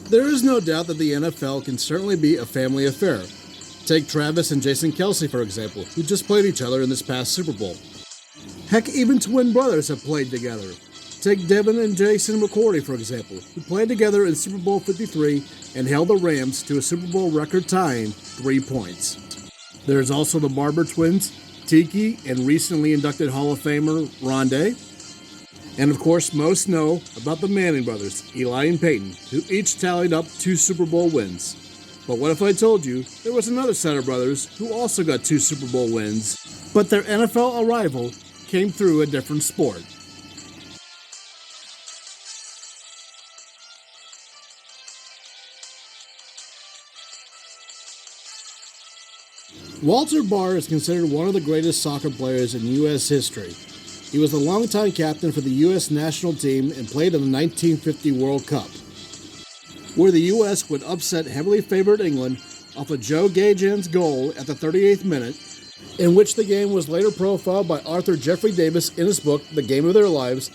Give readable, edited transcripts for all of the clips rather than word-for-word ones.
There is no doubt that the NFL can certainly be a family affair. Take Travis and Jason Kelce, for example, who just played each other in this past Super Bowl. Heck, even twin brothers have played together. Take Devin and Jason McCourty, for example, who played together in Super Bowl 53 and held the Rams to a Super Bowl record-tying 3 points. There's also the Barber twins, Tiki, and recently inducted Hall of Famer Rondé. And of course, most know about the Manning brothers, Eli and Peyton, who each tallied up 2 Super Bowl wins. But what if I told you there was another set of brothers who also got 2 Super Bowl wins, but their NFL arrival came through a different sport? Walter Bahr is considered one of the greatest soccer players in U.S. history. He was the longtime captain for the U.S. national team and played in the 1950 World Cup, where the U.S. would upset heavily favored England off of Joe Gajan's goal at the 38th minute, in which the game was later profiled by Arthur Jeffrey Davis in his book, The Game of Their Lives,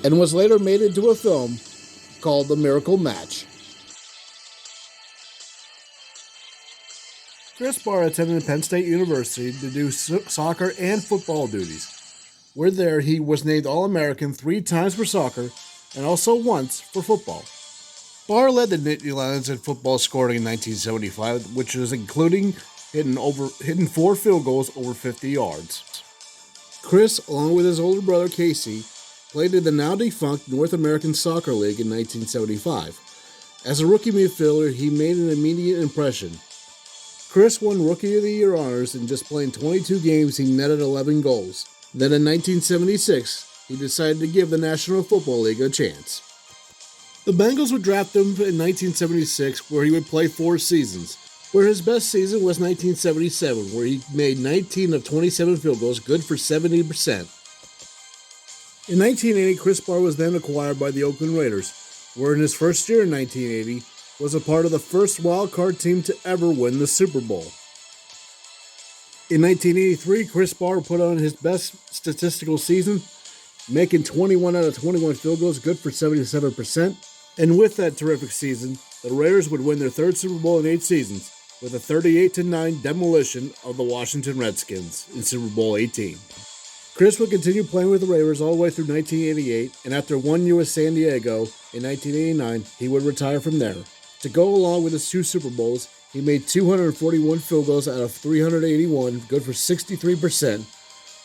and was later made into a film called The Miracle Match. Chris Bahr attended Penn State University to do soccer and football duties. Where there, he was named All-American 3 times for soccer and also once for football. Bahr led the Nittany Lions in football scoring in 1975, which was including hitting 4 field goals over 50 yards. Chris, along with his older brother Casey, played in the now-defunct North American Soccer League in 1975. As a rookie midfielder, he made an immediate impression. Chris won Rookie of the Year honors and just playing 22 games he netted 11 goals. Then in 1976, he decided to give the National Football League a chance. The Bengals would draft him in 1976, where he would play 4 seasons, where his best season was 1977, where he made 19 of 27 field goals, good for 70%. In 1980, Chris Bahr was then acquired by the Oakland Raiders, where in his first year in 1980, was a part of the first wild-card team to ever win the Super Bowl. In 1983, Chris Bahr put on his best statistical season, making 21 out of 21 field goals, good for 77%. And with that terrific season, the Raiders would win their 3rd Super Bowl in 8 seasons, with a 38-9 demolition of the Washington Redskins in Super Bowl 18. Chris would continue playing with the Raiders all the way through 1988, and after 1 year with San Diego in 1989, he would retire from there. To go along with his 2 Super Bowls, he made 241 field goals out of 381, good for 63%,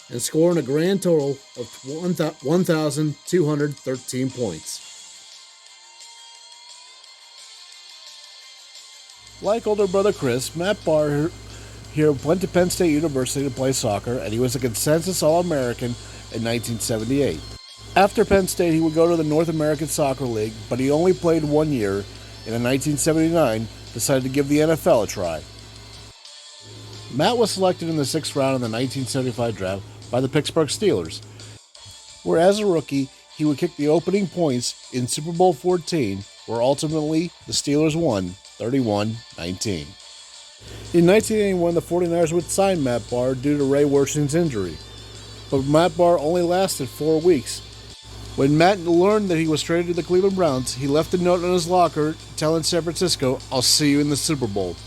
and scoring a grand total of 1,213 points. Like older brother Chris, Matt Bahr here went to Penn State University to play soccer, and he was a consensus All-American in 1978. After Penn State, he would go to the North American Soccer League, but he only played 1 year, and in 1979 decided to give the NFL a try. Matt was selected in the 6th round of the 1975 draft by the Pittsburgh Steelers, where as a rookie, he would kick the opening points in Super Bowl 14, where ultimately the Steelers won 31-19. In 1981, the 49ers would sign Matt Bahr due to Ray Worthington's injury, but Matt Bahr only lasted 4 weeks. When Matt learned that he was traded to the Cleveland Browns, he left a note in his locker telling San Francisco, "I'll see you in the Super Bowl."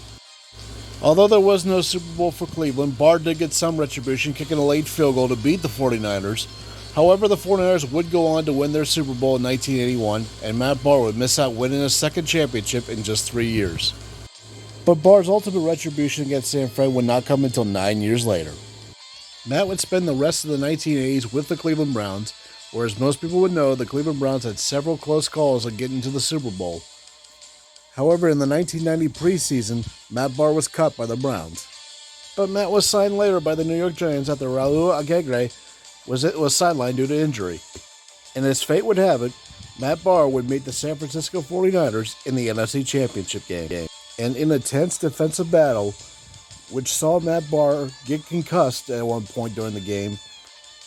Although there was no Super Bowl for Cleveland, Bahr did get some retribution, kicking a late field goal to beat the 49ers. However, the 49ers would go on to win their Super Bowl in 1981, and Matt Bahr would miss out winning a 2nd championship in just 3 years. But Bahr's ultimate retribution against San Fran would not come until 9 years later. Matt would spend the rest of the 1980s with the Cleveland Browns, where as most people would know, the Cleveland Browns had several close calls on getting to the Super Bowl. However, in the 1990 preseason, Matt Bahr was cut by the Browns. But Matt was signed later by the New York Giants after Raul Agegre was sidelined due to injury. And as fate would have it, Matt Bahr would meet the San Francisco 49ers in the NFC Championship game. And in a tense defensive battle, which saw Matt Bahr get concussed at one point during the game,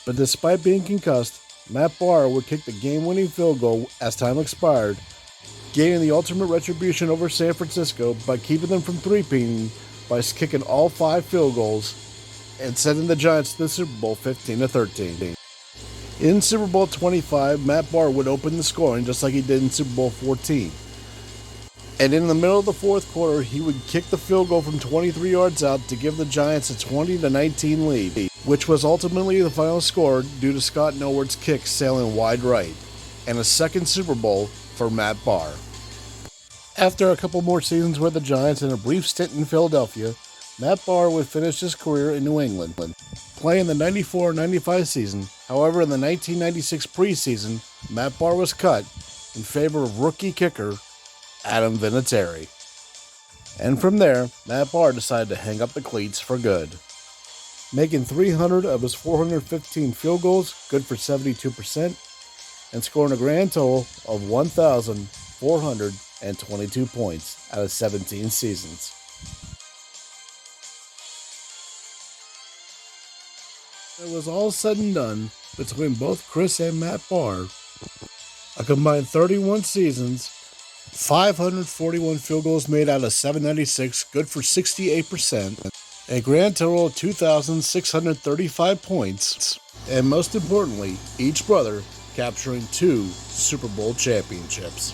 but despite being concussed, Matt Bahr would kick the game-winning field goal as time expired, gaining the ultimate retribution over San Francisco by keeping them from three-peating by kicking all 5 field goals and sending the Giants to the Super Bowl 15-13. In Super Bowl 25, Matt Bahr would open the scoring just like he did in Super Bowl 14. And in the middle of the fourth quarter, he would kick the field goal from 23 yards out to give the Giants a 20-19 lead, which was ultimately the final score due to Scott Noward's kick sailing wide right, and a second Super Bowl for Matt Bahr. After a couple more seasons with the Giants and a brief stint in Philadelphia, Matt Bahr would finish his career in New England, playing the 94-95 season. However, in the 1996 preseason, Matt Bahr was cut in favor of rookie kicker Adam Vinatieri. And from there, Matt Bahr decided to hang up the cleats for good, making 300 of his 415 field goals good for 72%, and scoring a grand total of 1,422 points out of 17 seasons. It was all said and done between both Chris and Matt Bahr. A combined 31 seasons, 541 field goals made out of 796, good for 68%, a grand total of 2,635 points, and most importantly, each brother capturing 2 Super Bowl championships.